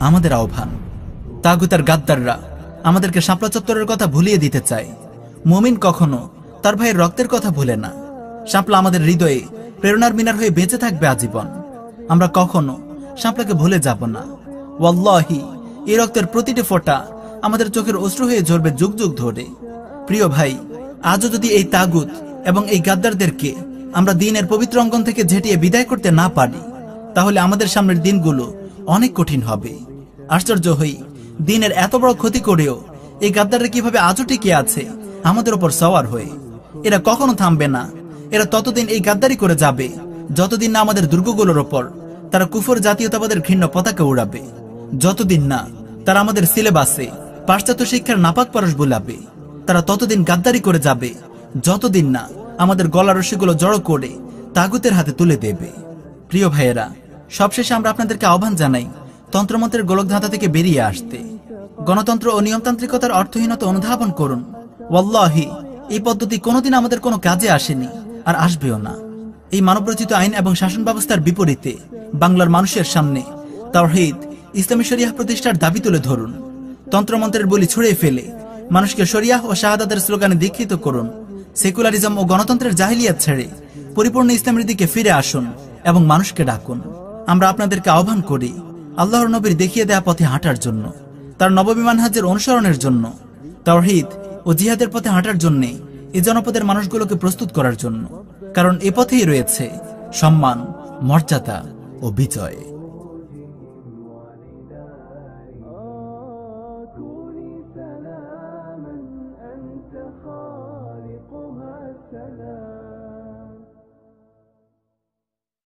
আমাদের আহ্বান। তাগুতের গাদ্দাররা আমাদেরকে শাপলা চত্বরের কথা ভুলিয়ে দিতে চায়। মুমিন কখনো তার ভাইয়ের রক্তের কথা ভুলে না। শাপলা আমাদের হৃদয়ে প্রেরণার মিনার হয়ে বেঁচে থাকবে আজীবন। আমরা কখনো শাপলাকে ভুলে যাব না। ওয়াল্লাহি, এই রক্তের প্রতিটি ফোঁটা আমাদের চোখের অশ্রু হয়ে ঝরবে যুগ যুগ ধরে। প্রিয় ভাই, আজও যদি এই তাগুত এবং এই গাদ্দারদেরকে আমরা দ্বীনের পবিত্র অঙ্গন থেকে ঝেঁটিয়ে বিদায় করতে না পারি, তাহলে আমাদের সামনের দিনগুলো অনেক কঠিন হবে। আশ্চর্য হই, দ্বীনের এত বড় ক্ষতি করেও এই গাদ্দাররা কিভাবে আজও টিকে আছে আমাদের উপর সওয়ার হয়ে। এরা কখনো থামবে না। এরা ততদিন এই গাদ্দারি করে যাবে যতদিন না আমাদের দুর্গগুলোর ওপর তারা কুফর জাতীয়তাবাদের ঘৃণ্য পতাকা উড়াবে, যতদিন না তারা আমাদের সিলেবাসে পাশ্চাত্য শিক্ষার নাপাক পরশ বোলাবে। তারা ততদিন গাদ্দারি করে যাবে যতদিন না আমাদের গলার রশিগুলো জড়ো করে তাগুতের হাতে তুলে দেবে। প্রিয় ভাইয়েরা, সবশেষে আমরা আপনাদেরকে আহ্বান জানাই তন্ত্রমন্ত্রের গোলকধাঁধা থেকে বেরিয়ে আসতে। গণতন্ত্র ও নিয়মতান্ত্রিকতার অর্থহীনতা অনুধাবন করুন। ওয়াল্লাহি, এই পদ্ধতি কোনোদিন আমাদের কোনো কাজে আসেনি আর আসবেও না। এই মানবরচিত আইন এবং শাসন ব্যবস্থার বিপরীতে বাংলার মানুষের সামনে তাওহীদ, ইসলামী শরিয়াহ প্রতিষ্ঠার দাবি তুলে ধরুন। তন্ত্রমন্ত্রের বলি ছুড়ে ফেলে মানুষকে শরিয়াহ ও শাহাদাতের স্লোগানে দীক্ষিত করুন। সেকুলারিজম ও গণতন্ত্রের জাহিলিয়াত ছেড়ে পরিপূর্ণ ইসলামের দিকে ফিরে আসুন এবং মানুষকে ডাকুন। আমরা আপনাদেরকে আহ্বান করি আল্লাহর নবীর দেখিয়ে দেয়া পথে হাঁটার জন্য, তার নববী মানহাজের অনুসরণের জন্য, তাওহীদ ও জিহাদের পথে হাঁটার জন্য এই জনপদের মানুষগুলোকে প্রস্তুত করার জন্য। কারণ এ পথেই রয়েছে সম্মান, মর্যাদা ও বিজয়।